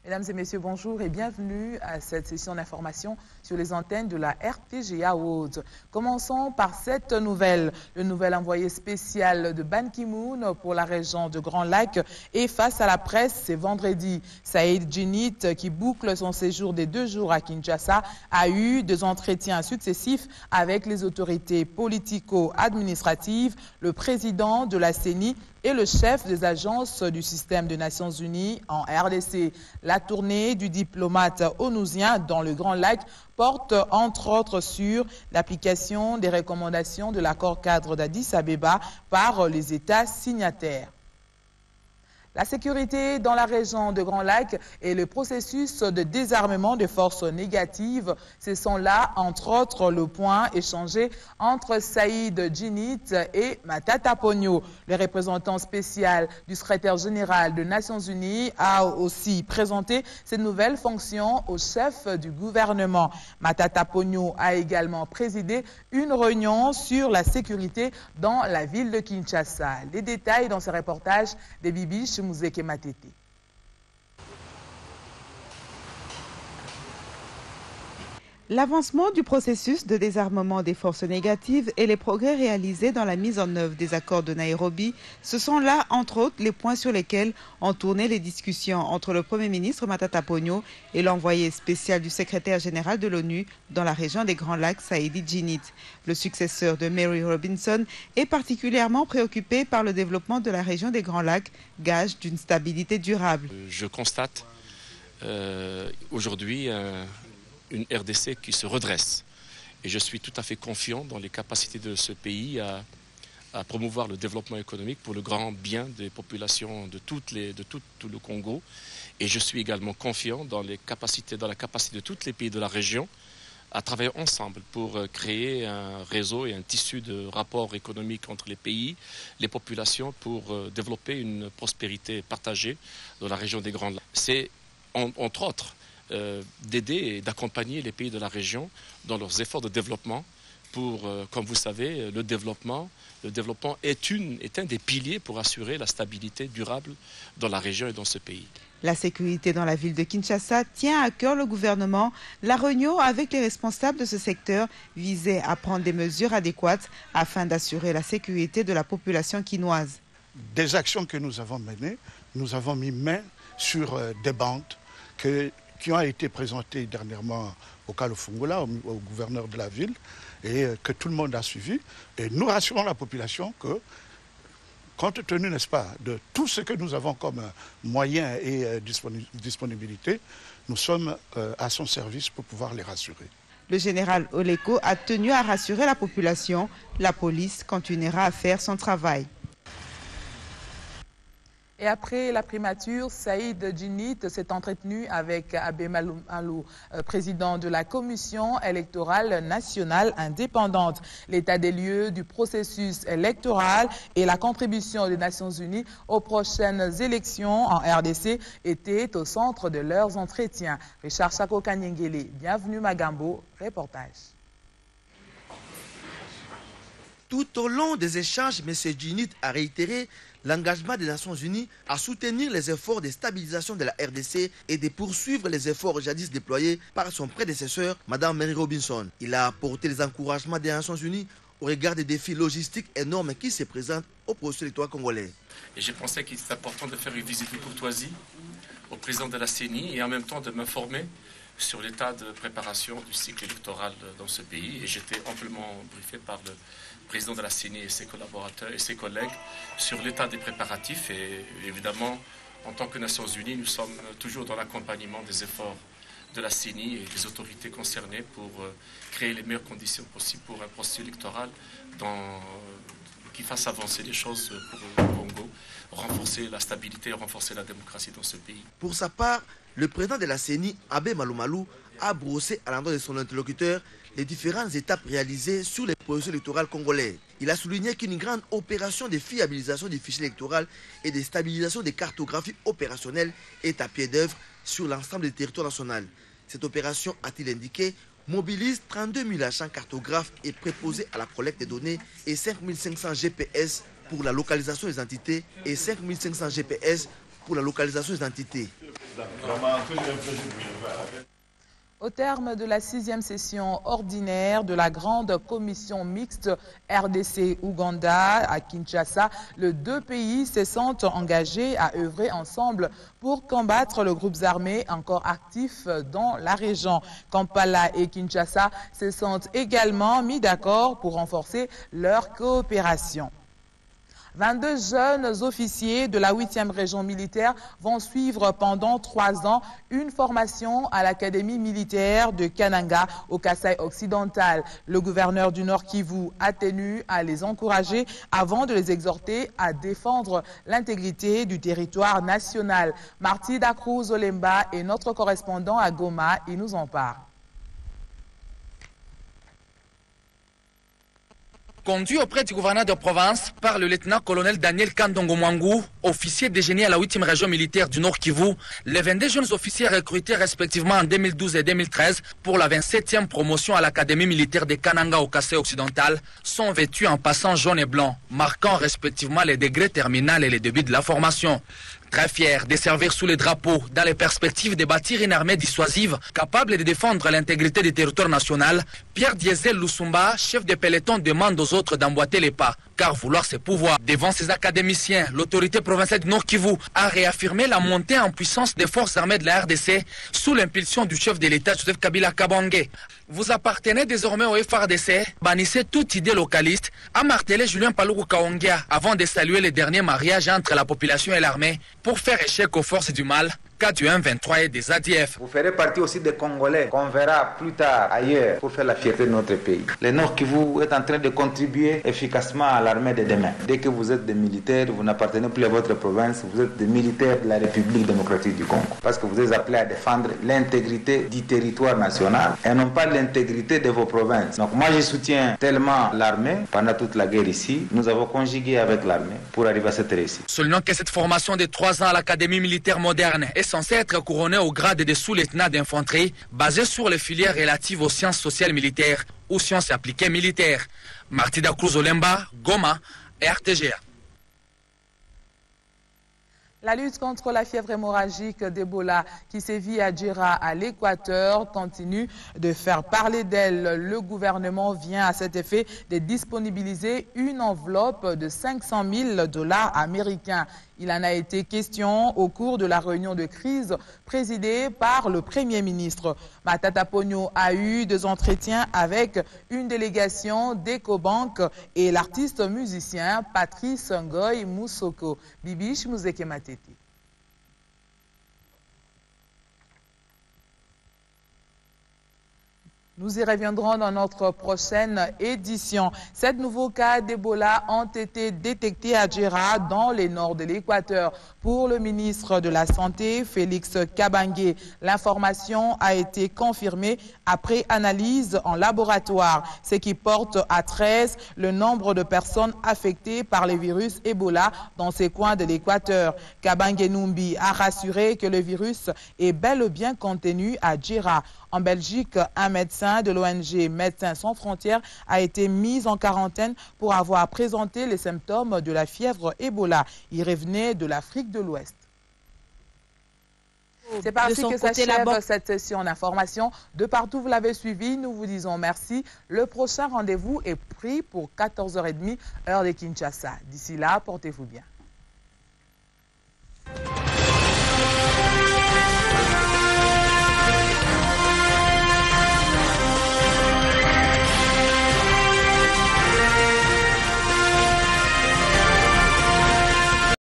Mesdames et messieurs, bonjour et bienvenue à cette session d'information sur les antennes de la RTGA World. Commençons par cette nouvelle. Le nouvel envoyé spécial de Ban Ki-moon pour la région de Grand Lac est face à la presse ce vendredi. Saïd Djinnit, qui boucle son séjour des 2 jours à Kinshasa, a eu 2 entretiens successifs avec les autorités politico-administratives, le président de la CENI et le chef des agences du système des Nations Unies en RDC. La tournée du diplomate onusiens dans le Grand Lac porte entre autres sur l'application des recommandations de l'accord cadre d'Addis Abeba par les États signataires. La sécurité dans la région de Grand Lac et le processus de désarmement des forces négatives, ce sont là, entre autres, le point échangé entre Saïd Djinnit et Matata Ponyo. Le représentant spécial du secrétaire général des Nations Unies a aussi présenté ses nouvelles fonctions au chef du gouvernement. Matata Ponyo a également présidé une réunion sur la sécurité dans la ville de Kinshasa. Les détails dans ce reportage de Bibi Mouzeke Matete. L'avancement du processus de désarmement des forces négatives et les progrès réalisés dans la mise en œuvre des accords de Nairobi, ce sont là, entre autres, les points sur lesquels ont tourné les discussions entre le Premier ministre Matata Ponyo et l'envoyé spécial du secrétaire général de l'ONU dans la région des Grands Lacs, Saïd Djinnit. Le successeur de Mary Robinson est particulièrement préoccupé par le développement de la région des Grands Lacs, gage d'une stabilité durable. Je constate aujourd'hui une RDC qui se redresse. Et je suis tout à fait confiant dans les capacités de ce pays à promouvoir le développement économique pour le grand bien des populations de tout le Congo. Et je suis également confiant dans la capacité de tous les pays de la région à travailler ensemble pour créer un réseau et un tissu de rapports économiques entre les pays, les populations, pour développer une prospérité partagée dans la région des Grands Lacs. C'est, entre autres, d'aider et d'accompagner les pays de la région dans leurs efforts de développement pour, comme vous savez, le développement est un des piliers pour assurer la stabilité durable dans la région et dans ce pays. La sécurité dans la ville de Kinshasa tient à cœur le gouvernement. La réunion avec les responsables de ce secteur visait à prendre des mesures adéquates afin d'assurer la sécurité de la population kinoise. Des actions que nous avons menées, nous avons mis main sur des bandes qui ont été présentées dernièrement au Kalofungola, au gouverneur de la ville, et que tout le monde a suivi. Et nous rassurons la population que, compte tenu, n'est-ce pas, de tout ce que nous avons comme moyens et disponibilité, nous sommes à son service pour pouvoir les rassurer. Le général Oleko a tenu à rassurer la population. La police continuera à faire son travail. Et après la primature, Saïd Djinnit s'est entretenu avec Abé Malou, président de la Commission électorale nationale indépendante. L'état des lieux du processus électoral et la contribution des Nations Unies aux prochaines élections en RDC étaient au centre de leurs entretiens. Richard Chako Kanyengele, bienvenue Magambo, reportage. Tout au long des échanges, M. Djinnit a réitéré l'engagement des Nations Unies à soutenir les efforts de stabilisation de la RDC et de poursuivre les efforts jadis déployés par son prédécesseur, Mme Mary Robinson. Il a apporté les encouragements des Nations Unies au regard des défis logistiques énormes qui se présentent au processus électoral congolais. Et j'ai pensé qu'il était important de faire une visite de courtoisie au président de la CENI et en même temps de m'informer sur l'état de préparation du cycle électoral dans ce pays. Et j'étais amplement briefé par le président de la CENI et ses collaborateurs et ses collègues sur l'état des préparatifs. Et évidemment, en tant que Nations Unies, nous sommes toujours dans l'accompagnement des efforts de la CENI et des autorités concernées pour créer les meilleures conditions possibles pour un processus électoral qui fasse avancer les choses pour le Congo, renforcer la stabilité et renforcer la démocratie dans ce pays. Pour sa part, le président de la CENI, Abé Malou, a brossé à l'endroit de son interlocuteur les différentes étapes réalisées sur les processus électoraux congolais. Il a souligné qu'une grande opération de fiabilisation du fichier électoral et de stabilisation des cartographies opérationnelles est à pied d'œuvre sur l'ensemble du territoire national. Cette opération, a-t-il indiqué, mobilise 32 000 agents cartographes et préposés à la collecte des données et 5 500 GPS pour la localisation des entités et 5 500 GPS pour la localisation des entités. Au terme de la 6e session ordinaire de la grande commission mixte RDC-Ouganda à Kinshasa, les deux pays se sont engagés à œuvrer ensemble pour combattre les groupes armés encore actifs dans la région. Kampala et Kinshasa se sont également mis d'accord pour renforcer leur coopération. 22 jeunes officiers de la 8e région militaire vont suivre pendant 3 ans une formation à l'Académie militaire de Kananga au Kasaï occidental. Le gouverneur du Nord Kivu a tenu à les encourager avant de les exhorter à défendre l'intégrité du territoire national. Marty Dacruz Olemba est notre correspondant à Goma, il nous en parle. Conduit auprès du gouverneur de province par le lieutenant-colonel Daniel Kandongo Mwangu, officier déjeuner à la 8e région militaire du Nord Kivu, les 22 jeunes officiers recrutés respectivement en 2012 et 2013 pour la 27e promotion à l'Académie militaire de Kananga au Kasaï occidental sont vêtus en passant jaune et blanc, marquant respectivement les degrés terminal et les débuts de la formation. Très fiers de servir sous les drapeaux dans les perspectives de bâtir une armée dissuasive capable de défendre l'intégrité du territoire national, Pierre Diesel Lusumba, chef de peloton, demande aux autres d'emboîter les pas, car vouloir ses pouvoirs. Devant ses académiciens, l'autorité provinciale du Nord Kivu a réaffirmé la montée en puissance des forces armées de la RDC sous l'impulsion du chef de l'État Joseph Kabila Kabange. Vous appartenez désormais au FRDC, bannissez toute idée localiste, a martelé Julien Paluku Kaongia avant de saluer le dernier mariage entre la population et l'armée pour faire échec aux forces du mal, cas du M23 et des ADF. Vous ferez partie aussi des Congolais qu'on verra plus tard ailleurs pour faire la fierté de notre pays. Le Nord Kivu est en train de contribuer efficacement à l'armée de demain. Dès que vous êtes des militaires, vous n'appartenez plus à votre province, vous êtes des militaires de la République démocratique du Congo. Parce que vous êtes appelés à défendre l'intégrité du territoire national et non pas l'intégrité de vos provinces. Donc moi je soutiens tellement l'armée. Pendant toute la guerre ici, nous avons conjugué avec l'armée pour arriver à cette réussite. Soulignons que cette formation de 3 ans à l'Académie militaire moderne est censée être couronnée au grade de sous-lieutenant d'infanterie basée sur les filières relatives aux sciences sociales militaires ou sciences appliquées militaires. Marty Dacruz Olemba, Goma, RTGA. La lutte contre la fièvre hémorragique d'Ebola qui sévit à Djera à l'Équateur continue de faire parler d'elle. Le gouvernement vient à cet effet de disponibiliser une enveloppe de 500 000 $ américains. Il en a été question au cours de la réunion de crise présidée par le Premier ministre. Matata Ponyo a eu des entretiens avec une délégation d'Ecobank et l'artiste musicien Patrice Ngoy Moussoko. Bibiche Mouzeke Matete. Nous y reviendrons dans notre prochaine édition. 7 nouveaux cas d'Ebola ont été détectés à Djera, dans les nord de l'Équateur. Pour le ministre de la Santé, Félix Kabange, l'information a été confirmée après analyse en laboratoire, ce qui porte à 13 le nombre de personnes affectées par le virus Ebola dans ces coins de l'Équateur. Kabange Numbi a rassuré que le virus est bel et bien contenu à Djera. En Belgique, un médecin de l'ONG Médecins sans frontières a été mis en quarantaine pour avoir présenté les symptômes de la fièvre Ebola. Il revenait de l'Afrique de l'Ouest. C'est parti que s'achève cette session d'information. De partout, vous l'avez suivi. Nous vous disons merci. Le prochain rendez-vous est pris pour 14h30, heure de Kinshasa. D'ici là, portez-vous bien.